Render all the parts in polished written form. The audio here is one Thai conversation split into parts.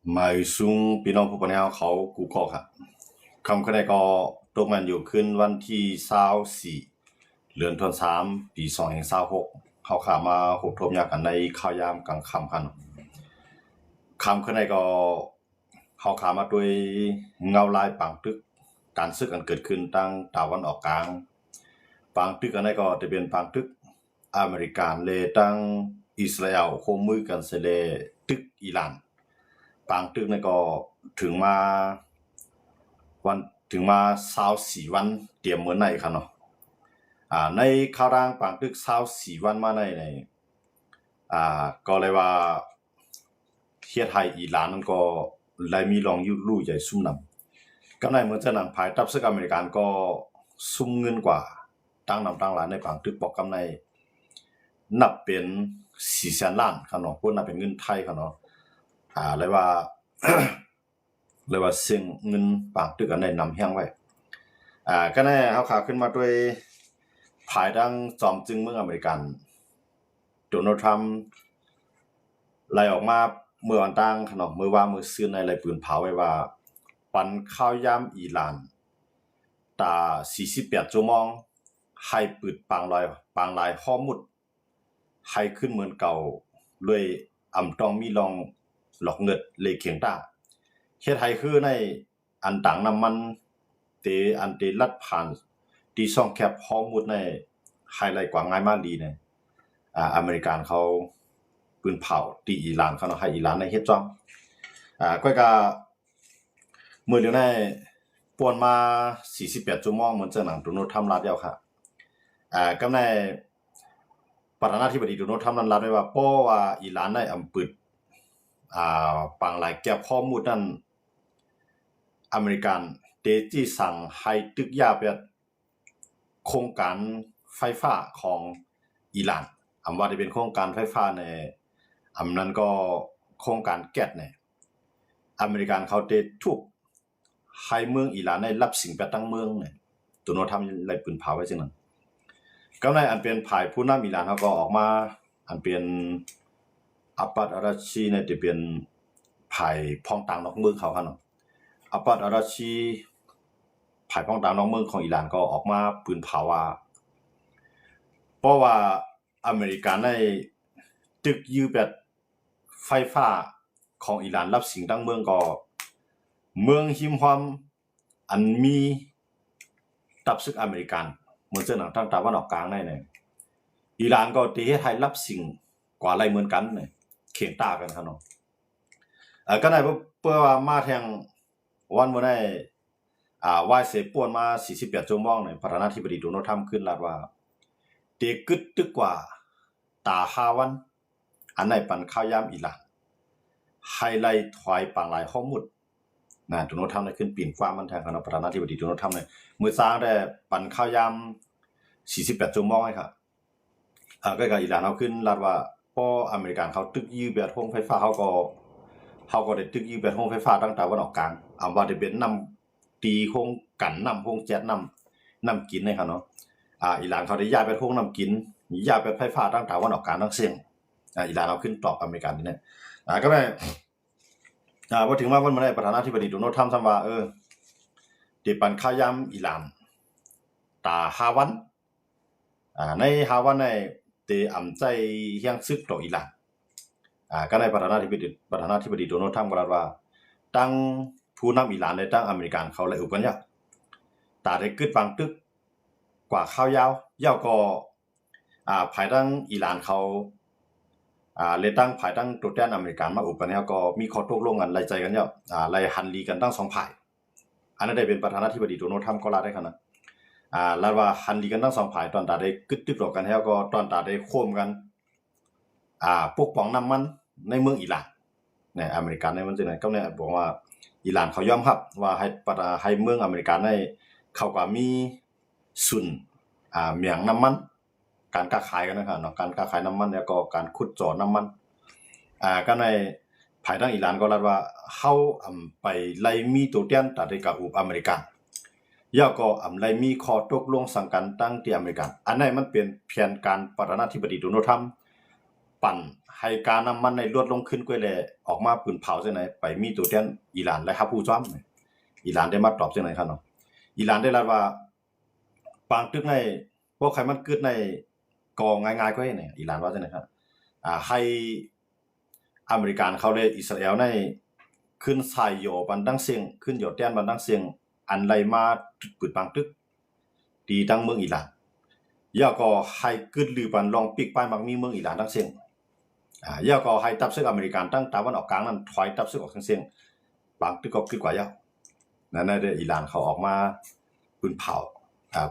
หมายซุงพี่น้องผู้ปกครองเขากูก็ครับคำคะแนนก็ตกมันอยู่ขึ้นวันที่24เดือนธันวาคมปี2026เขาขามาหกทบยากันในข่าวยามกลางค่ำกันคำคะแนนก็เขาขามาด้วยเงาลายปังตึกการซึกอันเกิดขึ้นตั้งตะวันออกกลางปังตึกอันนี้ก็จะเป็นปังตึกอเมริกันเลยตั้งอิสราเอลโคมมือกันเสเลตึกอิหร่านปางตึกนี่ก็ถึงมาวันถึงมา24วันเตรียมเหมือนในครับเนาะในข่าวร่างปางตึก24วันมาในก็เลยว่าเทียไทยอิหร่านนั่นก็เลยมีลองยุลู่ใหญ่ซุ่มนำก็ในเมื่อจะหนังภายทับซึกอเมริกันก็ซุ่มเงินกว่าตั้งนำตั้งหลานในปางตึกบอกกำในนับเป็น400,000 ล้านครับเนาะพวกนับเป็นเงินไทยครับเนาะเลยว่า เลยว่าเสียงเงินปากตึกอันใดนำแห้งไว้ก็แน่เฮาขาขึ้นมาด้วยภายดังจอมจึงเมืองอเมริกันโดนัลด์ทรัมป์ไล่ออกมาเมื่อวันตั้งขนมมือว่ามือซื้อในไล่ปืนเผาไว้ว่าปันข้าวยามอิหร่านตา48ชั่วโมงให้ปืดปางลายข้อมุดให้ขึ้นเหมือนเก่าด้วยอำต้องมีลองหลอกเงิดเลยเขียงตาเฮ็ดให้คือในอันต่างน้ำมันเตอันเตลัดผ่านที่ช่องแคบฮอมุดในไฮไลท์กว่าง่ายมากดีเนี่ยอเมริกันเขาปืนเผาที่อิหร่านเขาเนาะให้อิหร่านในเฮ็ดจ้องก็มื้อเดียวในป่วนมา48ชั่วโมงเหมือนจะหนังโดนัลด์ทรัมป์รัฐแล้วค่ะก็ในประธานาธิบดีโดนัลด์ทรัมป์นั้นรัฐไว้ว่าป้อว่าอิหร่านได้อำปึดปังหลายแก้วข้อมูลนั้นอเมริกันเตจี้สั่งให้ตึกยาแบบโครงการไฟฟ้าของอิหร่านว่าจะเป็นโครงการไฟฟ้าในนั้นก็โครงการแก๊สเนี่ยอเมริกันเขาเตทุบให้เมืองอิหร่านได้รับสิ่งไปตั้งเมืองเนี่ยตัวโน้ทำไรปืนเผาไว้จังนั้นก็ในอันเป็นภายผู้นำอิหร่านเขาก็ออกมาอันเป็นอัปปัดอาราชีเนี่ยจะเป็นภายพ้องต่างนอกเมืองเขาครับเนาะอัปปัดอาราชีภายพ้องต่างนอกเมืองของอิหร่านก็ออกมาปืนเผาว่าเพราะว่าอเมริกันได้ตึกยื้อแบบไฟฟ้าของอิหร่านรับสิ่งตั้งเมืองก็เมืองหิมความอันมีตับซึกอเมริกันเหมือนเจ้าหนังตั้งตะวันออกกลางได้เนี่ยอิหร่านก็ตีให้ไทยรับสิ่งกว่าอะไรเหมือนกันเนี่ยเขียนตากันครับเนาะก็ได้เพื่อว่ามาแทงวันเมื่อได้วายเสป่วนมา48ชั่วโมงเนี่ยประธานาธิบดีโดนัลด์ทรัมป์ขึ้นรัฐว่าเด็กกึดตึกกว่าตา5วันอันไหนปันข้าวยามอิหร่านไฮไลท์ถอยปังหลายข้อมูลโดนัลด์ทรัมป์ได้ขึ้นปีนฟ้ามันแทนคณะประธานาธิบดีโดนัลด์ทรัมป์เนี่ยมื้อเช้าได้ปันข้าวยาม48ชั่วโมงให้ครับก็อิหร่านเอาขึ้นรัฐว่าป้ออเมริกันเขาตึกยื้อแบบโรงไฟฟ้าเขาก็ได้ตึกยื้อแบบโรงไฟฟ้าตั้งแต่วันออกกลางว่าได้เป็นนำตีโรงกันนำโรงแจ๊สนำกินให้ครับเนาะอิหร่านเขาได้ย้ายไปโรงนำกินย้ายไปไฟฟ้าตั้งแต่วันออกกลางทั้งเสียงอิหร่านเอาขึ้นตอบอเมริกันนี่เนี่ยก็ได้พอถึงว่าวันมาได้ประธานาธิบดีโดนัลด์ทรัมป์ว่าที่ปันข้าวยามอิหร่านตา5วันใน5วันในเตอำใจเฮียงซึกต่ออิหร่านก็ในประธานาธิบดีโดนัลด์ทรัมป์ก็รับว่าตั้งผู้นำอิหร่านได้ตั้งอเมริกันเขาเลยอุปกันยะตาได้กึดฟังตึกกว่าข้าวยาวก็ภายตั้งอิหร่านเขาเลยตั้งภายตั้งตัวแทนอเมริกันมาอุปกันแล้วก็มีข้อตกลงกันไล่ใจกันเยอะไล่หันลีกันตั้ง2ฝ่ายอันนั้นได้เป็นประธานาธิบดีโดนัลด์ทรัมป์ก็ลาได้ขนาดแล้วว่าหันลีกันทั้ง2ฝ่ายตอนตาได้กึดตึกหลอกกันแล้วก็ตอนตาได้โค่มกันปกป้องน้ำมันในเมืองอิหร่านเนี่ยอเมริกันในมันจังได๋ก็เนี่ยบอกว่าอิหร่านเขายอมรับว่าให้เมืองอเมริกันได้เขาก็มีศูนย์เมียงน้ำมันการค้าขายกันนะครับเนาะการค้าขายน้ำมันแล้วก็การขุดเจาะน้ำมันก็ในภายทางอิหร่านก็รัฐว่าเฮาไปไล่มีตัวแทนตาได้กับอเมริกันย่อก็ไล่มีข้อตกลงสั่งกันตั้งที่อเมริกันอันนั้นมันเป็นแผนการประธานาธิบดีโดนัลด์ทรัมป์ ปั่นให้การน้ำมันในลดลงขึ้นกว่าแลออกมาปืนเผาจังไหนไปมีตัวแทนอิหร่านและฮับผู้จ้อมอิหร่านได้มาตอบจังไหนครับเนาะอิหร่านได้รับว่าปางตึกในพวกใครมันเกิดในกองง่ายๆก็ให้เนี่ยอิหร่านว่าจังไหนครับให้อเมริกันเขาเลยอิสราเอลในขึ้นใส่โยบันดังเสียงขึ้นโยแต้นบันดังเสียงอันไรมาปืนปางตึกดีดังเมืองอิหร่านย่าก็ให้กึดลือบันลองปิกป้ายมักมีเมืองอิหร่านดังเสียงย่าก็ให้ตับซึกอเมริกันตั้งตะวันออกกลางนั้นถอยตับซึกออกทางเสียงปางตึกก็กึดกว่าย่านั่นน่ะเด้ออิหร่านเขาออกมาปืนเผา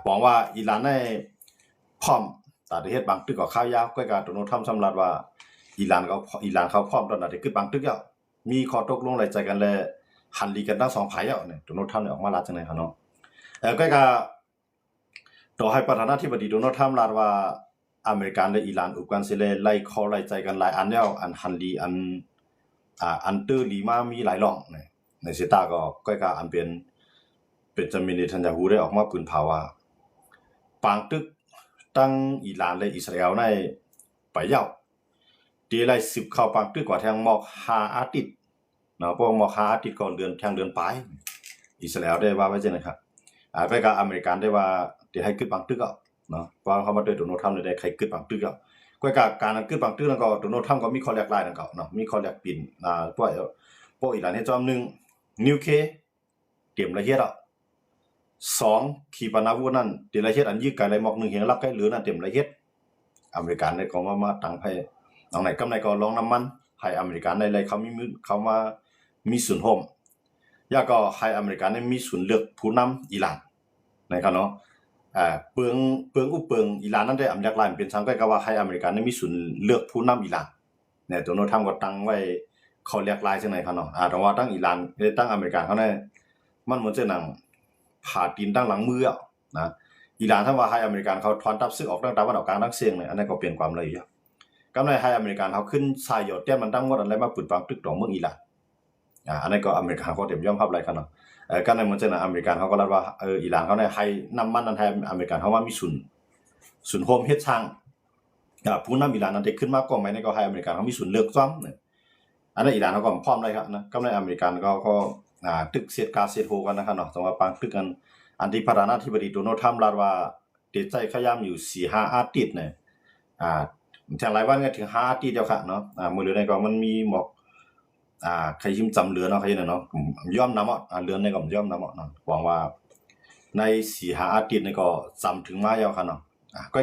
บอกว่าอิหร่านในพร้อมตาได้เฮ็ดบางตึกก็ข้าวยาวก็การโดนัลด์ทรัมป์สำหรับว่าอิหร่านเขาพร้อมตอนนั้นได้ขึ้นบางตึกแล้วมีข้อตกลงหลายใจกันและหันดีกันทั้งสองฝ่ายแล้วเนี่ยโดนัลด์ทรัมป์ออกมาลาจังได๋ครับเนาะก็ต่อให้ประธานาธิบดีโดนัลด์ทรัมป์ลาว่าอเมริกันและอิหร่านอุกันสิเลไล่คอไล่ใจกันหลายอันแล้วอันหันดีอันตื้อหลีมามีหลายร่องในเซตาก็อันเป็นจามินเนทันยาฮูได้ออกมาปืนเผาว่าปางตึกตั้งอิหร่านและอิสราเอลในไปยาวตีไล่10เข้าปางตึกกว่าทางหมอก5อาทิตย์เนาะพวกหมอก5อาทิตย์ก่อนเดือนทางเดือนปลายอิสราเอลได้ว่าไว้จังได๋ครับก็อเมริกันได้ว่าที่ให้ขึ้นปางตึกอ่ะเนาะเพราะเขามาด้วยโดนัลด์ทรัมป์ได้ใครขึ้นปางตึกอ่ะก็การขึ้นปางตึกแล้วก็โดนัลด์ทรัมป์ก็มีข้อแลกหลายนั่นก็เนาะมีข้อแลกปิ่นพวกอิหร่านเฮ็ดจอม1นิวเคลียร์เตรียมละเอียดอ่ะ2ขีปนาวุธนั่นเตรียมละเอียดอันยิงไกลเลยหมอก1เหียงลักไกลเหลือนั่นเตรียมละเอียดอเมริกันได้ก็มาตั้งให้เอาไหนกำไรก็ลองน้ำมันให้อเมริกันได้เขามามีศูนย์โฮมยาก็ให้อเมริกันได้มีศูนย์เลือกผู้นำอิหร่านนะครับเนาะเปลืองอิหร่านนั้นได้อำนาจหลายเป็นสังก็ว่าให้อเมริกันได้มีศูนย์เลือกผู้นำอิหร่านเนี่ยโดนัลด์ทรัมป์ก็ตั้งไว้เขาเรียกหลายจังได๋ครับเนาะแต่ว่าตั้งอิหร่านตั้งอเมริกันเขาเนี่ยมันเหมือนจะหนังผ่าตีนตั้งหลังมืออ่ะนะอิหร่านถ้าว่าให้อเมริกันเขาถอนทัพซึกออกตั้งตะวันออกกลางทั้งเสียงเนี่ยอันนั้นก็เปลี่ยนความเลยอ่ะกำไรให้อเมริกันเขาขึ้นสายหยดแต้มมันตั้งหมดอะไรมาปืนปางตึกของเมืองอิหร่านอันนั้นก็อเมริกันเขาเต็มยอมรับหลายครับเนาะก็ในเหมือนจะอเมริกันเขาก็รับว่าอิหร่านเขาเนี่ยให้น้ำมันนั้นให้อเมริกันเขาว่ามีศูนย์โฮมเฮ็ดช่างผู้นำอิหร่านนั้นได้ขึ้นมาก่อนไหมนี่ก็ให้อเมริกันเขามีศูนย์เลือกซ้ำเนี่ยอันนั้นอิหร่านเขาก็พร้อมเลยครับนะก็ในอเมริกันก็ตึกเสียดกาเสียดโฮกันนะครับเนาะแต่ว่าปางตึกกันอันที่ประธานาธิบดีโดนัลด์ทรัมป์ลาว่าเต็ดใจขยามอยู่ 4-5 อาทิตย์เนี่ยแทงหลายวันก็ถึง5อาทิตย์เดียวค่ะเนาะมื้อเหลือในก็มันมีหมอกใครชิมจำเหลือเนาะใครเนาะย่อมนำเรือนในก็ย่อมนำเนาะหวังว่าใน 4-5 อาทิตย์นี่ก็จำถึงมาแล้วค่ะเนาะก็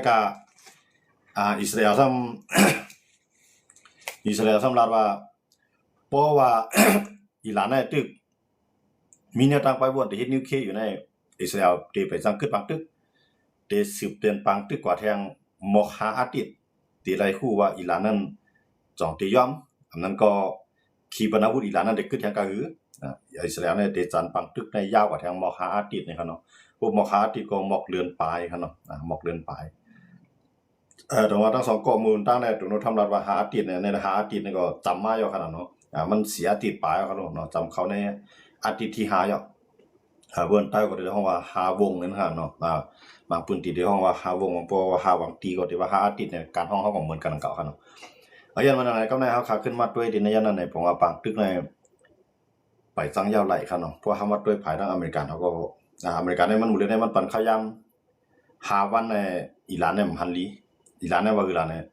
อิสราเอลซ้ำลาว่าเพราะว่า อิหร่านเนี่ยตึกมีแนวทางไปบ่ที่เฮ็ดนิวเคลียร์อยู่ในอิสราเอลที่ไปสร้างขึ้นปางตึกที่สืบเตือนปางตึกกว่าแทงหมอก5อาทิตย์ที่ไล่คู่ว่าอิหร่านนั้นจองที่ยอมอันนั้นก็ขีปนาวุธอิหร่านนั้นได้ขึ้นแทงกะหืออิสราเอลเนี่ยได้จันปางตึกในยาวกว่าแทงหมอก5อาทิตย์นี่ครับเนาะพวกหมอก5อาทิตย์ก็หมอกเดือนปลายครับเนาะหมอกเดือนปลายแต่ว่าทั้งสองข้อมูลตั้งแต่โดนัลด์ทรัมป์รับว่า5อาทิตย์เนี่ยใน5อาทิตย์นี่ก็จำมาอยู่ขนาดเนาะมันเสียอาทิตย์ปลายครับเนาะจำเขาในอาทิตย์ที่5อยู่เบิ่นใต้ก็ได้ฮ้องว่า5วงนั่นครับเนาะบางพื้นที่ได้ฮ้องว่า5วงเพราะว่า5วังตีก็ได้ว่า5อาทิตย์เนี่ยการฮ้องเฮาก็เหมือนกันนั่นเก่าครับเนาะยันมันไหนก็ในเฮาขาขึ้นมาด้วยดินในยันนั้นไหนผมว่าปางตึกในไปจังยาวไหลครับเนาะเพราะเฮามาด้วยภายทางอเมริกันเฮาก็อเมริกันเนี่ยมันหมู่เลยได้มันปันขยาม5วันในอิหร่านเนี่ยมันลีอิหร่านเนี่ยว่าอิหร่านเนี่ย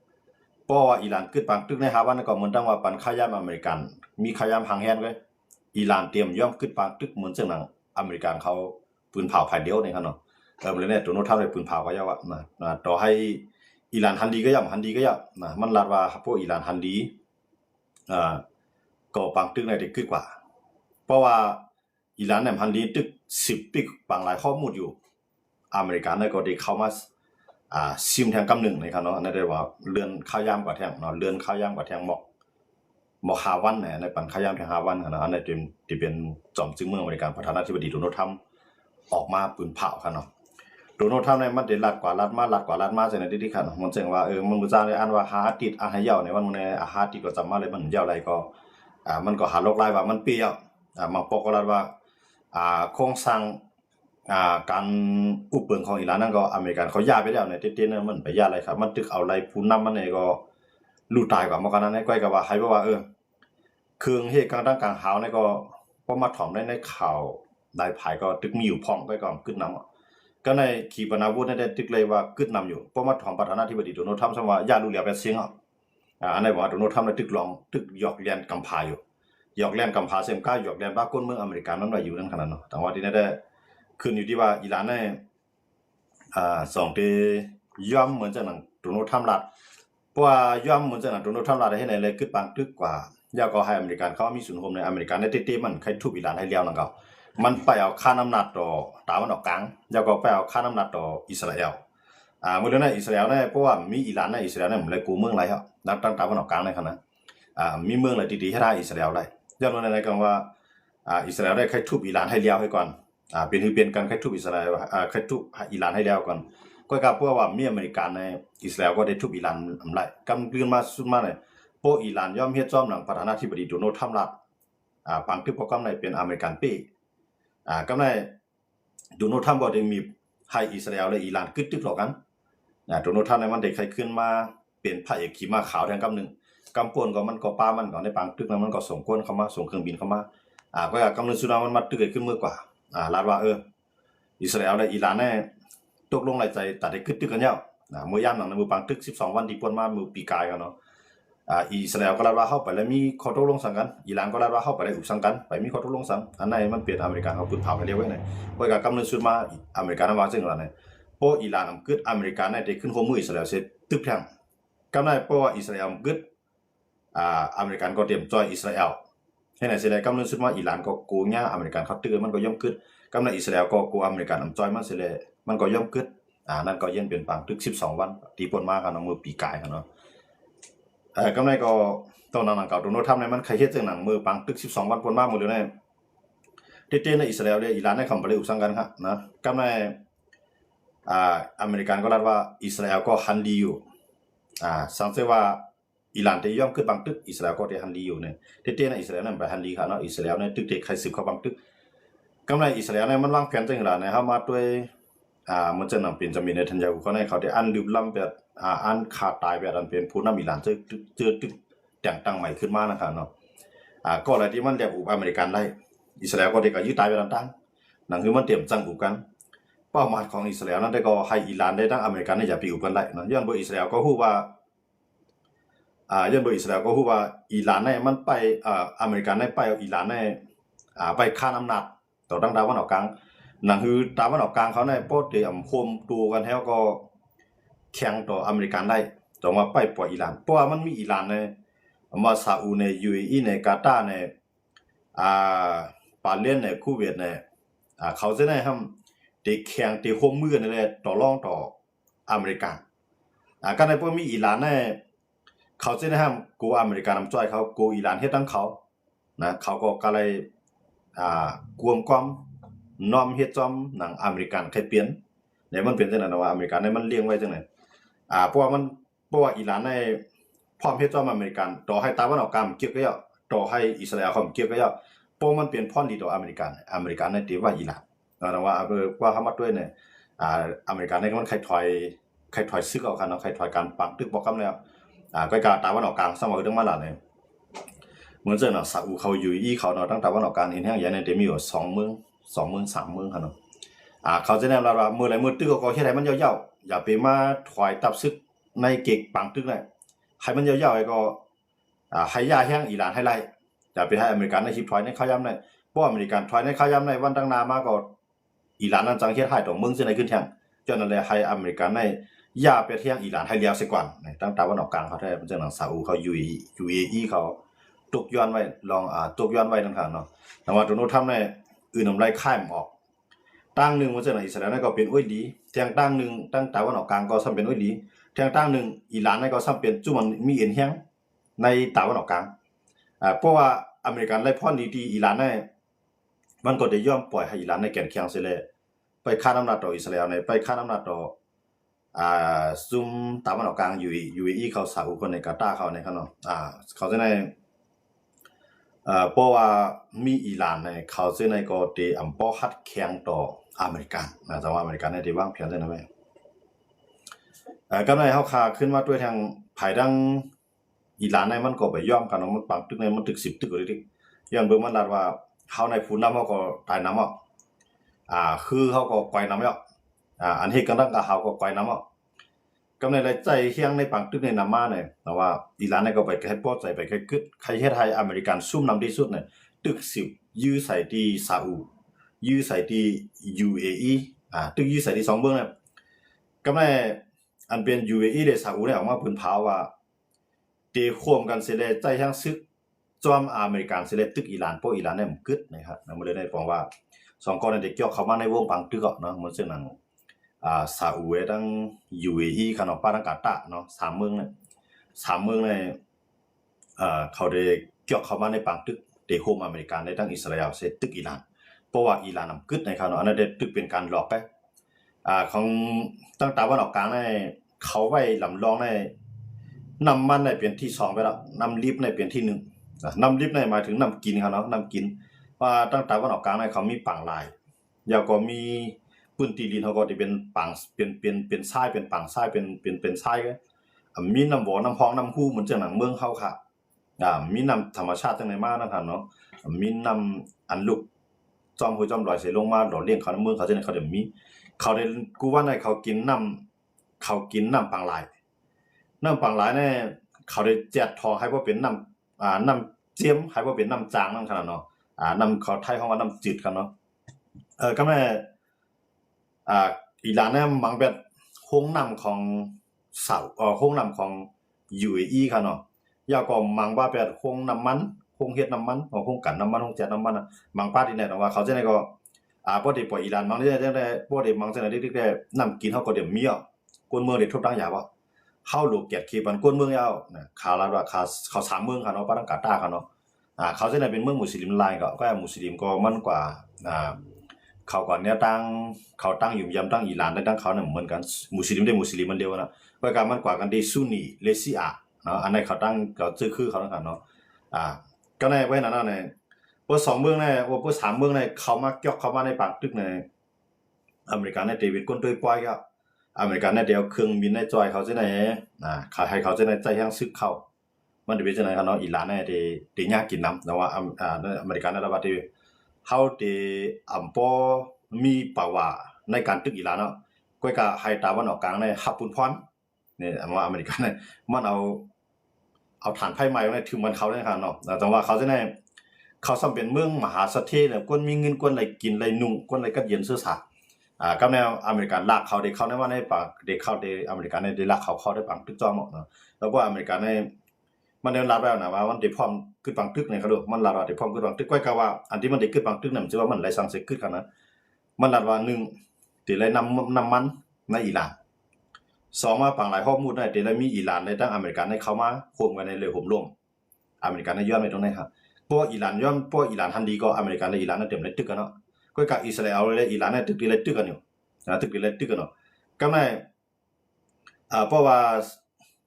เพราะว่าอิหร่านขึ้นปางตึกใน5วันก็เหมือนตั้งว่าปันขยามอเมริกันมีขยามหางแฮนเลยอิหร่านเตรียมย่อมขึ้นปางตึกเหมือนจังนั้นอเมริกันเขาปืนเผาภายเดียวนี่ครับเนาะเลยเนี่ยโดนัลด์ทรัมป์ได้ปืนเผาก็ยาวอ่ะนะต่อให้อิหร่านฮันดีก็ย่ำนะมันลาดว่าพวกอิหร่านฮันดีก็ปางตึกในได้ขึ้นกว่าเพราะว่าอิหร่านเนี่ยฮันดีตึก10ตึกปางหลายข้อมูลอยู่อเมริกันเนี่ยก็ได้เข้ามาซิมแทงกำ1นี่ครับเนาะนั่นได้ว่าเรือนข้าวยามกว่าแทงเนาะเรือนข้าวยามกว่าแทงหมอก5วันเนี่ยในปันข้าวยามแทง5วันนะอันนี้ที่เป็นจอมจึงเมืองอเมริกันประธานาธิบดีโดนัลด์ทรัมป์ออกมาปืนเผาครับเนาะโดนัลด์ทรัมป์เนี่ยมันได้ลัดกว่าลัดมาจังได๋ที่ครับมันจังว่ามันบ่จ้างได้อ่านว่า5อาทิตย์ให้ยาวในวันมื้อนี้5อาทิตย์ก็จำมาเลยมันยาวไรก็มันก็หาโลกลายว่ามันเปรี้ยวบางปอกก็ลัดว่าโครงสร้างการอุปเปิงของอิหร่านนั่นก็อเมริกันเขาย้ายไปแล้วในเต้นๆนั้นมันไปย้ายอะไรครับมันตึกเอาไรผู้นำมันนี่ก็ ลู่ตายกว่าเมื่อก่อนนั้นก้อยก็ว่าให้ว่าเครื่องเฮ็ดกลางตั้งกลางหาวนี่ก็พอมาถ่อมได้ในข่าวได้ภายก็ตึกมีอยู่พร้อมก้อยก็ขึ้นนำก็ในขีปนาวุธได้ตึกเลยว่าขึ้นนำอยู่พอมาถ่อมประธานาธิบดีโดนัลด์ทรัมป์ว่าอย่ารู้เหลียวไปเสียงอันไหนบอกว่าโดนัลด์ทรัมป์ได้ตึกลองตึกหยอกเลียนกำพาอยู่หยอกเลียนกำพาเสียมก้าหยอกเลียนบ้าก้นเมืองอเมริกันนั้นไว้อยู่นั่นขนาดเนาะแต่ว่าที่นั่นได้ขึ้นอยู่ที่ว่าอิหร่านเนี่ยสองที่ย่อมเหมือนจะหนังโดนัลด์ทรัมป์รัฐเพราะว่าย่อมเหมือนจะหนังโดนัลด์ทรัมป์รัฐได้ให้ไหนเลยขึ้นปังตึกกว่ายาก็ให้อเมริกันเขามีศูนย์รวมในอเมริกันในเต้ๆมันใครทุบอิหร่านให้เลี้ยวนั่นก็มันไปเอาค่าน้ำหนักต่อตะวันออกกลางยาก็ไปเอาค่าน้ำหนักต่ออิสราเอลเมื่อเรื่องนั้นอิสราเอลเนี่ยเพราะว่ามีอิหร่านในอิสราเอลเนี่ยมันเลยกูเมืองไรครับนับตั้งตะวันออกกลางในขณะมีเมืองอะไรดีๆให้ได้อิสราเอลได้ย้อนมาในกันว่าอิสราเอลได้ใครทุบอิหร่านให้เลี้ยวให้ก่อนเป็นคือเป็นกันใครทุบอิสราเอลใครทุบอิหร่านให้เลี้ยวก่อนก็กล่าวว่ามีอเมริกันในอิสราเอลก็ได้ทุบอิหร่านอำไรกำเรื่องมาสุดมาเลยพวกอิหร่านย่อมเฮ็ดจ้อมหลังประธานาธิบดีโดนัลด์ทรัมป์รัฐปังทึบก็กำในเป็นอเมริกันปี้กำในโดนัลด์ทรัมป์ก็ได้มีให้อิสราเอลและอิหร่านกึดตึกหลอกกันโดนัลด์ทรัมป์ในมันได้ใครขึ้นมาเป็นพระเอกขี่ม้าขาวแทนกำหนึ่งกำปนก็มันก็ป้ามันก็ในปังตึกนั้นมันก็ส่งคนเข้ามาส่งเครื่องบินเข้ามาก็กำนึงสุดามันมาตึกขึ้นเมื่อกว่าลาดว่าอิสราเอลและอิหร่านเนี่ยตกลงหลายใจตัดได้กึดตึกกันแล้วมื้อยามหนังในมือปังตึก12วันที่ป่นมามือปีกายกันเนาะอิสราเอลก็ลาดว่าเข้าไปแล้วมีข้อตกลงสั่งกันอิหร่านก็ลาดว่าเข้าไปได้อุกสั่งกันไปมีข้อตกลงสั่งอันไหนมันเปลี่ยนอเมริกันเอาปืนเผาไปเรียกไว้ไหนก็กำนึงสุดมาอเมริกันว่าจังว่าเนี่ยพออิหร่านกึดอเมริกันได้ขึ้นข้อมืออิสราเอลเสร็จตึกแทงกำได้เพราะว่าอิสราเอลกึดอเมริกันก็เตรียมจอยอิสราเอลให้ไหนเสร็จแล้วกำนึงสุดมาอิหร่านก็กูญ่าอเมริกันเขาตื้อมันก็ย่อมกึดกำในอิสราเอลก็กูอเมริกันจอยมันเสร็จแล้วมันก็ย่อมกึดนั่นก็ยังเป็นปังตึก12วันตีป่นมากันมือปีกายกันเนาะกำไรก็ตอนนั้นก็โดนัลด์ทรัมป์เนี่ยมันใครเฮ็ดจังหนังมือปังตึก12วันป่นมาหมดเลยเนี่ยเต้ๆในอิสราเอลเนี่ยอิหร่านในคำบ่ได้อุกสังกันครับนะกำไรอเมริกันก็รัดว่าอิสราเอลก็ฮันดีอยู่สังเกตว่าอิหร่านที่ย่อมขึ้นปังตึกอิสราเอลก็ได้ฮันดีอยู่เนี่ยเต้ๆในอิสราเอลนั่นไปฮันดีครับเนาะอิสราเอลเนี่ยตึกใครสืบเข้าปังตึกกำไรอิสราเอลเนี่ยมันวางแผนจังหล่ะเนี่ยเฮามาด้วยมันจะนำเป็นจะมีในทันยาเขาในเขาได้อันลืมล้ำแบบอันขาดตายแบบอันเป็นผู้นำอิหร่านเจอตึกแต่งตั้งใหม่ขึ้นมานะครับเนาะก็อะไรที่มันเรียกอุปอเมริกันได้อิสราเอลก็ได้ก็ยึดตายไปต่างๆนั่นคือมันเตรียมจังอุปกันเป้าหมายของอิสราเอลนั้นได้ก็ให้อิหร่านได้ทั้งอเมริกันได้อย่าไปอุปกันได้เนาะย้อนบ่อิสราเอลก็ฮู้ว่าย้อนบ่อิสราเอลก็ฮู้ว่าอิหร่านเนี่ยมันไปอเมริกันได้ไปอิหร่านเนี่ยไปค้านอำนาจต่อตั้งตะวันออกกลางนั่นคือตะวันออกกลางเขาเนี่ยโปรเตรียมโฮมตูกันแล้วก็แข่งต่ออเมริกันได้ต่อมาไปปล่อยอิหร่านเพราะว่ามันมีอิหร่านในมาซาอุใน UAE ในกาตาร์ในปาเลนในคูเวตในเขาจะได้ทำได้แข่งได้โฮมมือนั่นแหละต่อรองต่ออเมริกันกันในพวกมีอิหร่านในเขาจะได้ทำกูอเมริกันนำจ้อยเขากูอิหร่านเฮ็ดทั้งเขานะเขาก็เลยกวมความน้อมเฮ็ดจอมหนังอเมริกันใครเปลี่ยนเนี่ยมันเป็นจังได๋ว่าอเมริกันเนี่ยมันเลี้ยงไว้จังได๋เพราะว่าอิหร่านในพร้อมเฮ็ดจอมอเมริกันต่อให้ตะวันออกกลางเกี่ยวก็ย่อต่อให้อิสราเอลเขาเกี่ยวก็ย่อเพราะมันเป็นพรดีต่ออเมริกันในตีว่าอิหร่านนะว่าว่าเฮามาด้วยเนี่ยอเมริกันเนี่ยมันใครถอยซึกเอากันเนาะใครถอยการปักตึกบ่กำแล้วก็กาตะวันออกกลางสมัยถึงมาล่ะเนี่ยเหมือนจังน่ะซาอุเขาอยู่อีเขาเนาะตั้งตะวันออกกลางเห็นแฮงใหญ่ในเต็มอยู่2เมือง3เมืองครับเนาะเขาจะแนะนำว่ามื้อใดมื้อตึกก็เฮ็ดให้มันยาวๆอย่าไปมาถอยตับซึกในเก็กปังตึกได้ให้มันยาวๆให้ก็ให้ยาแห้งอิหร่านให้ไล่อย่าไปให้อเมริกันในคลิปถอยในเขาย้ำได้เพราะอเมริกันถอยในเขาย้ำในวันตั้งนานมาก็อิหร่านนั้นจังเฮ็ดให้ต่อเมืองสิได้ขึ้นแทงจนนั่นแหละให้อเมริกันในอย่าไปเที่ยงอิหร่านให้แล้วเสียก่อนตั้งตะวันออกกลางเขาได้มันจังหนังซาอุเขาUAE เขาตกย้อนไว้ลองตกย้อนไว้นั่นค่ะเนาะแต่ว่าโดนัลด์ทรัมป์เนี่ยอื่นนำไรค่ายมันออกตั้งหนึ่งมันจะในอิสราเอลนั่นก็เป็นอ้อยดีแทงตั้งหนึ่งตั้งตะวันออกกลางก็ซ้ำเป็นอ้อยดีแทงตั้งหนึ่งอิหร่านนั่นก็ซ้ำเป็นจุมันมีเอ็นแห้งในตะวันออกกลางเพราะว่าอเมริกันไล่พ่อนดีอิหร่านนั่นมันก็ได้ย่อมปล่อยให้อิหร่านในแก่นแข็งเสียเลยไปฆ่าอำนาจต่ออิสราเอลในไปฆ่าอำนาจต่อซุมตะวันออกกลางUAE เขาซาอุคนในกาตาร์เขาในเขาเนาะเขาจะในเพราะว่ามีอิหร่านในเขาจะในก็ได้อำป้อฮัดแข่งต่ออเมริกันนะแต่ว่าอเมริกันได้วางแผนได้นะแม่กำไรเฮาค่าขึ้นมาด้วยทางภายดัง อิหร่านในมันก็ไปย่อมกันมันปังตึกในมันตึก10ตึกเลยดิย้อนเบิ่งมันลาดว่าเฮาในผู้นำเฮาก็ตายนำคือเฮาก็ก่อยนำแล้วอันเฮ็ดกันดังก็เฮาก็ก่อยนำกำในหลายใจเฮียงในปังตึกในนำมาเนี่ยแต่ว่าอิหร่านก็ไปให้พอใจไปให้กึดใครเฮ็ดให้อเมริกันซุ่มนำที่สุดเนี่ยตึก10ยื้อใส่ที่ซาอุยื้อใส่ที่ UAE ตึกยื้อใส่ที่2เมืองเนี่ยกำในอันเป็น UAE ได้ซาอุเนี่ยออกมาเพิ่นพาว่าเตร่วมกันสิได้ใจทั้งซึกจอมอเมริกันสิได้ตึกอิหร่านพวกอิหร่านเนี่ยมันกึดนะครับมันเลยได้บอกว่า2ก้อนได้เกี่ยวเข้ามาในวงปังตึกเนาะมันซึ่งนั้นซาอุทั้ง UAE คันออกปาทั้งกาตาร์เนาะ3เมืองเนี่ย3เมืองเนี่ยเขาได้เกี่ยวเข้ามาในปังตึกเตโฮมอเมริกันได้ทั้งอิสราเอลเซตึกอิหร่านเพราะว่าอิหร่านนำกึดนะครับเนาะอันนั้นได้ตึกเป็นการหลอกไปของตั้งแต่วันออกกลางในเขาไว้ลำลองในน้ำมันในเป็นที่2ไปแล้วน้ำลิฟในเป็นที่1น้ำลิฟในหมายถึงน้ำกินครับเนาะน้ำกินว่าตั้งแต่วันออกกลางในเขามีปังลายแล้วก็มีปืนตีลินเขาก็ที่เป็นปังเป็นทรายเป็นปังทรายเป็นทรายมีน้ำบ่อน้ำพองน้ำฮู้เหมือนจังหนังเมืองเขาค่ะมีน้ำธรรมชาติจังได๋มานะครับเนาะมีน้ำอันลุกจอมห้วยจอมดอยสิลงมาหล่อเลี้ยงเขาในเมืองเขาจังได๋เขาได้มีเขาได้กูว่าในเขากินน้ำปังลายน้ำปังหลายเนี่ยเขาได้แจกทองให้บ่เป็นน้ำเจียมให้บ่เป็นน้ำจางนำขนาดเนาะน้ำเขาไทยเฮาว่าน้ำจืดกันเนาะก็แม่อิหร่านเนี่ยมังแบบโรงน้ำของโรงน้ำของ UAE ค่ะเนาะยาก็มังว่าแบบโรงน้ำมันโรงเฮ็ดน้ำมันโรงกันน้ำมันโรงแจกน้ำมันมังปาที่ไหนว่าเขาจังได๋ก็บ่ได้ปล่อยอิหร่านมังได้จังได๋บ่ได้มังจังได๋เด็กๆน้ำกินเฮาก็เดี๋ยวมีคนเมืองได้ทุบตั้งยาบ่เฮาลูกเกียรติขีปันก้นเมืองยาวนะข่าวลาว่าเขา3เมืองค่ะเนาะปาตังกาตาค่ะเนาะเขาจะได้เป็นเมืองมุสลิมหลายก็มุสลิมก็มันกว่าเขาก่อนเนี่ยเขาตั้งอยู่ยามตั้งอิหร่านได้ตั้งเขาเนี่ยเหมือนกันมุสลิมได้มุสลิมมันเดียวนะก็การมันกว่ากันที่ซุนนีเลซีอะเนาะอันนั้นเขาตั้งเขาชื่อคือเขานะครับเนาะก็ในไว้นั้นน่ะพวก2เมืองเนี่ยพวก3เมืองเนี่ยเขามาเกี่ยวเข้ามาในปากตึกในอเมริกันเนี่ยเดวิดก้นด้วยปล่อยก็อเมริกันเนี่ยเดี๋ยวเครื่องบินในจอยเขาจะไหนเขาให้เขาจะไหนใจแห้งซึกเข้ามันจะเป็นจังได๋ครับเนาะอิหร่านเนี่ยได้ยากกินน้ำแต่ว่าอเมริกันเนี่ยว่าที่เฮาได้อำปอมีประว่าในการตึกอิหร่านเนาะก้อยก็ให้ตาวันออกกลางเนี่ยฮับปุนพรนี่ว่าอเมริกันเนี่ยมันเอาฐานไผใหม่ไว้ถึงมันเขาเลยครับเนาะแต่ว่าเขาจะได้เขาซ้ำเป็นเมืองมหาเสถียรเนี่ยคนมีเงินคนได้กินได้นุ่งคนได้กับเย็นซื่อสัตย์กับแนวอเมริกันลากเขาได้เข้าในว่าในปากได้เข้าได้อเมริกันได้ลากเขาได้ปังตึกจอมเนาะแล้วก็อเมริกันในมันได้รับแล้วนะว่ามันได้พร้อมขึ้นปังตึกในเขาดูมันรับว่าได้พร้อมขึ้นปังตึกก้อยก็ว่าอันที่มันได้ขึ้นปังตึกนั่นสิว่ามันไหลสังเสขึ้นกันนะมันรับว่า1ที่ไหลน้ำมันในอิหร่าน2ว่าปังหลายข้อมูลได้ที่ไหลมีอิหร่านได้ทั้งอเมริกันได้เข้ามาควบกันในเลยห่มร่วมอเมริกันได้ย้อนไปตรงไหนครับพวกอิหร่านย้อนพวกอิหร่านทันดีก็อเมริกันและอิหร่านนั้นเต็มเลยตึกกันเนาะก็กับอิสราเอลและอิหร่านเนี่ยตึกที่เลยตึกกันอยู่ตึกที่เลยตึกกันเนาะก็ในเพราะว่า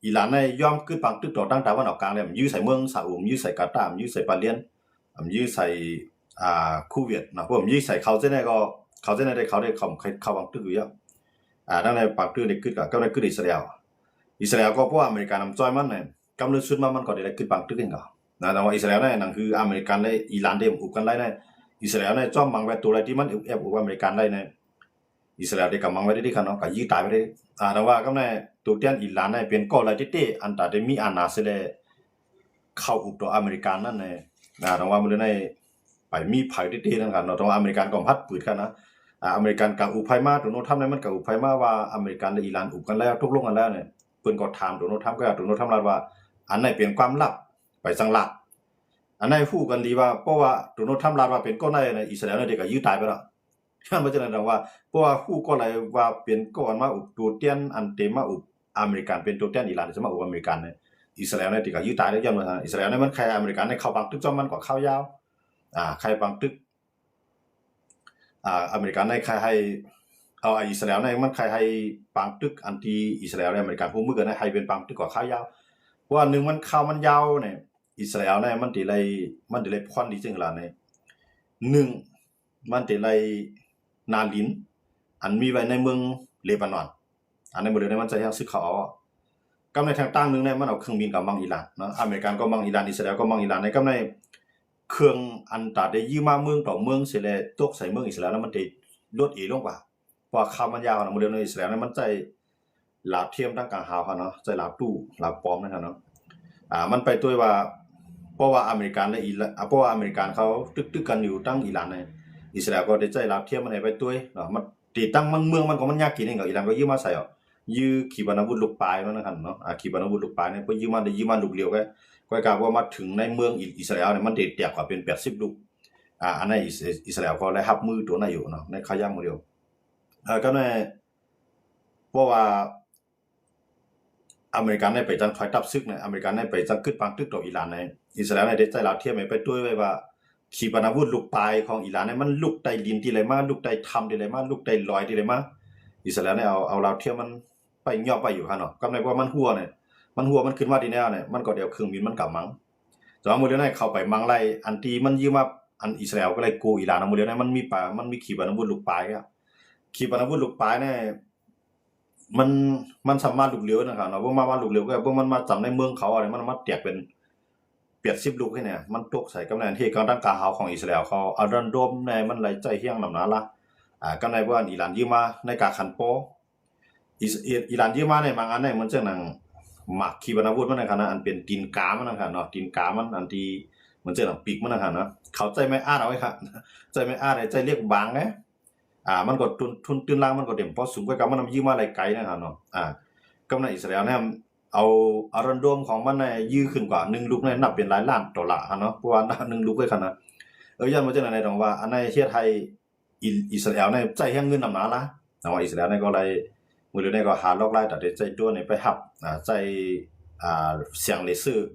อิหร่านเนี่ยย่อมขึ้นปังตึกต่อตั้งแต่วันออกกลางเนี่ยมันยื้อใส่เมืองซาอุมันยื้อใส่กาตาร์มันยื้อใส่บาเลียนมันยื้อใส่คูเวตนะพวกมันยื้อใส่เขาจะได้ก็เขาจะได้เขาได้เข้าปังตึกอยู่เยอะตั้งแต่ปังตึกได้ขึ้นก็ได้ขึ้นอิสราเอลก็เพราะว่าอเมริกันนำจอยมันเนี่ยกำเนิดสุดมันก็ได้ขึ้นปังตึกกันก็นะแต่ว่าอิสราเอลเนี่ยนั่นคืออเมริกันและอิหร่านได้อุกกันไล่เนี่ยอิสราเอลเนี่ยจ้อมบางไว้ตัวอะไรที่มันแอบอุกอเมริกันได้เนี่ยอิสราเอลได้กำบังไว้ได้คันเนาะก็ยื้อตายไปได้แต่ว่าก็เนี่ยตัวเตี้ยนอิหร่านเนี่ยเป็นก่ออะไรที่อันตาได้มีอาณาเสเลยเข้าอุกตัวอเมริกันนั่นเนี่ยแต่ว่ามันเลยไปมีภัยที่นั่นกันเนาะแต่ว่าอเมริกันก็พัดปืนกันนะอเมริกันกับอุภัยมาตัวโน้ทำเนี่ยมันกับอุภัยมาว่าอเมริกันและอิหร่านอุกกันแล้วตกลงกันแล้วเนี่ยเพิ่นก็ถามตัวโน้ทำก็ตัวโน้ทำลาดว่าอันไหนเป็นความลับไปสังลัดอันไหนฮู้กันดีว่าเพราะว่าตัวโน้ทำลาดว่าเป็นก้อนในอิสราเอลเนี่ยเด็กก็ยื้อตายไปแล้วมันจะนั่นว่าเพราะว่าฮู้ก็เลยว่าเป็นก้อนมาอุกตัวเตี้ยนอันเต็มมาอุกอเมริกันเป็นตัวเตี้ยนอิหร่านจะมาอุกอเมริกันเนี่ยอิสราเอลเนี่ยเด็กก็ยื้อตายได้ย้อนว่าอิสราเอลเนี่ยมันใครอเมริกันเนี่ยเข้าบังตึกจ้อมมันก็เข้ายาวใครบังตึกอเมริกันในใครให้เอาอิสราเอลในมันใครให้ปังตึกอันที่อิสราเอลในอเมริกันฮู้มือกันให้เป็นปังตึกกว่าข้าวยาวเพราะว่า1มันข้าวมันยาวเนี่ยอิสราเอลในมันติเลยพรดีจังล่ะเนี่ย1มันติเลยนาลินอันมีไว้ในเมืองเลบานอนอันในเมืองนั้นมันจะยังซึกเขา กำในทางตั้งนึงเนี่ยมันเอาเครื่องบินกับมังอิหร่านเนาะอเมริกันก็มังอิหร่านอิสราเอลก็มังอิหร่านในกำในเครื่องอันตาได้ยืมมาเมืองต่อเมืองเสร็จแล้วตกใส่เมืองอิสราเอลแล้วมันได้ลดอีลงกว่าเพราะคำมันยาวนะโมเดลในอิสราเอลเนี่ยมันใจลาบเทียมตั้งกลางหาวเนาะใจลาบตู้ลาบปลอมนะครับเนาะมันไปตัวว่าเพราะว่าอเมริกันและเพราะว่าอเมริกันเขาตึกกันอยู่ตั้งอิหร่านในอิสราเอลก็ได้ใจลาบเทียมมันไปตัวเนาะมันตีตั้งเมืองมันก็มันยากกินเองกับอิหร่านก็ยืมมาใส่ยื้อขีปนาวุธลูกปลายมันนะครับเนาะขีปนาวุธลูกปลายเนี่ยก็ยืมมาลูกเดียวก็กล่าวว่ามาถึงในเมืองอิสราเอลเนี่ยมันเด็ดเตียกกว่าเป็น80ลูกอันนั้นอิสราเอลก็ได้รับมือตัวนั้นอยู่เนาะในขย่ำมือเดียวก็ในเพราะว่าอเมริกันได้ไปจังถอยทับซึกเนี่ยอเมริกันได้ไปจังขึ้นปังตึกต่ออิหร่านในอิสราเอลได้ใจลาวเทียมไปด้วยไว้ว่าขีปนาวุธลูกปลายของอิหร่านเนี่ยมันลูกใต้ดินที่ไรมาลูกใต้ถ้ำที่ไรมาลูกใต้ลอยที่ไรมาอิสราเอลเนี่ยเอาลาวเทียมมันไปย่อไปอยู่คั่นเนาะกำในว่ามันหัวเนี่ยมันขึ้นมาที่แนวเนี่ยมันก็เดี๋ยวเครื่องบินมันกลับมั้งแต่ว่ามื้อเดียวนั้นเข้าไปมังไล่อันที่มันยืมมาอันอิสราเอลก็เลยกูอิหร่านมื้อเดียวนั้นมันมีขีปนาวุธลูกปลายครับขีปนาวุธลูกปลายเนี่ยมันสามารถลูกเลี้ยวนะครับเนาะบ่มาลูกเลี้ยวก็บ่มันมาจำในเมืองเขาอะไรมันมาแตกเป็น80ลูกให้เนี่ยมันตกใส่กำแนนที่กลางกาหาวของอิสราเอลเขาเอาดันโดมในมันไหลใจเฮียงนำหนาละกำในว่าอิหร่านยืมมาในกาคันโปอิหร่านยืมมาในบางอันเนี่ยมันจังหนังหมักขีปนาวุธมันนะครับนะอันเป็นตีนกามันนะครับเนาะตีนกามันอันที่มันจังหนังปีกมันนะครับเนาะเขาใจไม่อ้านเอาไว้ครับใจไม่อ้านใจเรียกบางนะมันก็ทุนตื้นล่างมันก็เด่มพอสูงกว่ากับมันยืมมาอะไรไกลนะครับเนาะกำในอิสราเอลเนี่ยเอารันโดมของมันเนี่ยยื้อขึ้นกว่า1ลูกเนี่ยนับเป็นหลายล้านดอลลาร์เนาะเพราะว่า1ลูกไว้คั่นนะยันว่าจังได๋ดอกว่าอันในเฮ็ดให้อิสราเอลเนี่ยใจแฮงเงินนำหนาละแต่ว่าอิสราเอลเนี่ยก็เลยมื้อนี้ก็หาลอกลายตัดใจตัวนี่ไปฮับใจเสียงเลเซอร์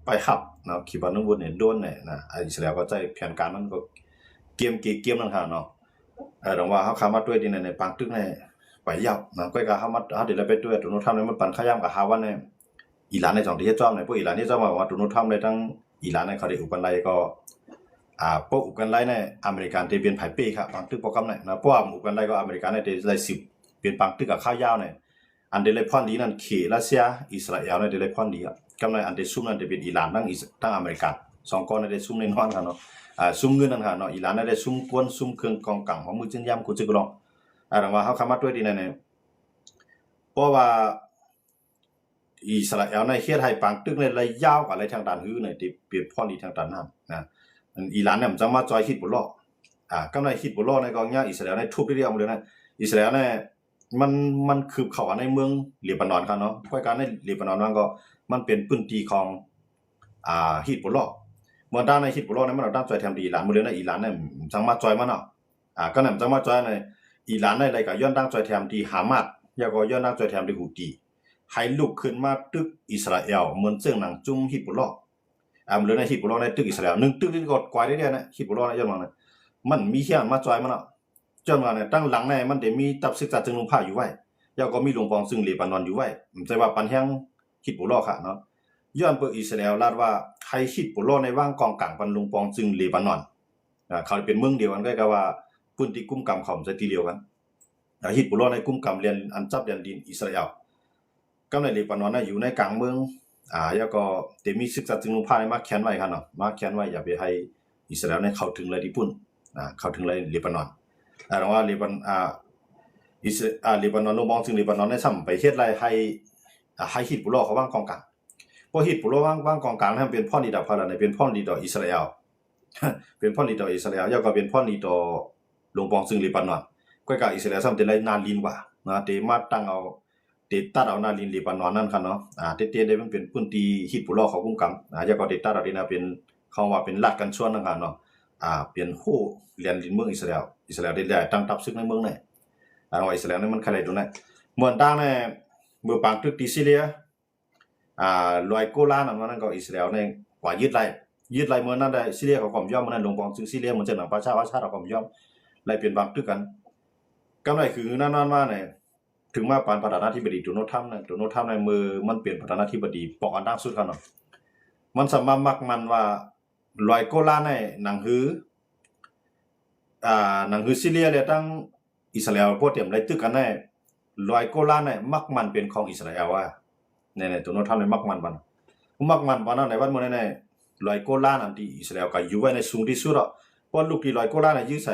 ไปฮับเนาะขีปนาวุธเนี่ยโดนเนี่ยนะอิสราเอลก็ใจแผนการมันก็เกมนั่นค่ะเนาะดอกว่าเฮาเข้ามาด้วยที่ในปางตึกเนี่ยไปยับนะก็เฮามาเฮาได้ไปด้วยตุนทำเนี่ยมันปันขย่ำกับฮาวันเนี่ยอิหร่านในจังที่เฮ็ดจ้อมเนี่ยพวกอิหร่านที่จ้อมว่าตุนทำได้ทั้งอิหร่านในเขาได้อุปกันไลก็พวกอุปกันไลเนี่ยอเมริกันได้เป็นไผเป้ครับปางตึกโปรแกรมเนี่ยนะเพราะว่าอุปกันไลก็อเมริกันเนี่ยได้10เป็นปางตึกกับข้าวยาวเนี่ยอันเดเลพอนดีนั่นเครัสเซียอิสราเอลเนี่ยเดเลพอนดีอ่ะกำไรอันเดซุ่มนั่นได้เป็นอิหร่านทั้งอเมริกัน2ก้อนได้ซุ่มในนอนกันเนาะซุ่มเงินนั่นค่ะเนาะอิหร่านได้ซุ่มกวนซุ่มเครื่องกองกังของมือจินยามกูจิกลองดังว่าเฮาเข้ามาด้วยดีเนี่ยเพราะว่าอิสราเอลในเฮ็ดให้ปางตึกในระยะยาวกว่าอะไรทางด้านฮื้อเนี่ยที่เปรียบพอดีทางด้านนั้นนะอิหร่านเนี่ยมันจะมาจอยฮิซบุลลอห์กำไรฮิซบุลลอห์ในก็อิสราเอลในทุบเรียบๆเลยนะอิสราเอลเนี่ยมันคืบเข้าในเมืองเลบานอนครับเนาะค่อยการในเลบานอนมันก็มันเป็นพื้นที่ของฮิซบุลลอห์เมื่อด้านในฮิซบุลลอห์เนี่ยมันเอาด้านจอยแถมดีอิหร่านมื้อเดียวในอิหร่านเนี่ยจังมาจอยมันเนาะก็นำจังมาจอยในอิหร่านในอะไรก็ย้อนด้านจอยแถมที่ฮามาสแล้วก็ย้อนด้านจอยแถมที่ฮูตีให้ลุกขึ้นมาตึกอิสราเอลเหมือนซึ่งหนังจุ่มฮิซบุลลอห์มื้อเดียวในฮิซบุลลอห์ในตึกอิสราเอล1ตึกที่กดกวายได้นะฮิซบุลลอห์ในย้อนว่ามันมีเฮียนมาจอยมันเนาะจนว่าเนี่ยตั้งหลังในมันได้มีตับศึกษาจึงลงผ้าอยู่ไว้แล้วก็มีหลวงปองซึ่งเลบานอนอยู่ไว้แต่ว่าปันแฮงฮิซบุลลอห์ค่ะเนาะย้อนเปิดอิสราเอลลาดว่าให้ฮิซบุลลอห์ในว่างกองกลางปันหลวงปองซึ่งเลบานอนเขาเป็นเมืองเดียวกันก็ว่าพื้นที่กุมกำของจะทีเดียวกันฮิซบุลลอห์ในกุมกำเรียนอันจับเรียนดินอิสราเอลกำในเลบานอนน่ะอยู่ในกลางเมืองแล้วก็ได้มีศึกษาจึงลงผ้าในมาแขนไว้คั่นเนาะมาแขนไว้อย่าไปให้อิสราเอลในเข้าถึงเลยญี่ปุ่นเข้าถึงเลยเลบานอนแต่ว่าเลบานอนลงมองถึงเลบานอนได้ซ้ำไปเฮ็ดไรให้ฮิซบุลลอห์เขาวางกองกลางพอฮิซบุลลอห์วางกองกลางนั้นเป็นพ่อดีต่อพาราเป็นพ่อดีต่ออิสราเอลเป็นพ่อดีต่ออิสราเอลแล้วก็เป็นพ่อดีต่อลงปองซึ่งเลบานอนก็กับอิสราเอลซ้ำแต่ไรนานลินกว่านะเตมาตั้งเอาเตตัดเอานาลินเลบานอนนั่นคั่นเนาะเตได้มันเป็นพื้นที่ฮิซบุลลอห์เขากุมกำแล้วก็เตตัดเอาที่น่ะเป็นเขาว่าเป็นลัดกันชวนนั่นคั่นเนาะเป็นฮู้เรียนดินเมืองอิสราเอลได้ตั้งทัพศึกในเมืองนี่ว่าอิสราเอลนี่มันใครได้ตรงนั้นเมื่อตั้งเนี่ยเมื่อปางตึกที่ซีเรียลอยโกลานนั่นก็อิสราเอลเนี่ยกว่ายึดไล่เมื่อนั้นได้ซีเรียเขาก็ยอมมันนั้นลงปองซึ่งซีเรียมันจะหนังประชาเราก็ยอมไล่เป็นบางตึกกันกำไรคือนั่นมาเนี่ยถึงมาปานประธานาธิบดีโดนัลด์ทรัมป์ในมือมันเปลี่ยนประธานาธิบดีปอกอันดังสุดคั่นเนาะมันสามารถมักมันว่าลอยโกลานในหนังฮือซีเรียเลยตั้งอิสราเอลพวกเตรียมไล่ตึกกันแน่ลอยโกลานเนี่ยมักมันเป็นของอิสราเอล เนี่ยตัวโน้ตทำในมักมันปันมักมันปันเอาในวันมื้อนั้น100 กว่าล้านอันที่อิสราเอลก็อยู่ไว้ในสูงที่สุดอ่ะเพราะลูกที่100 กว่าล้านน่ะยื้อใส่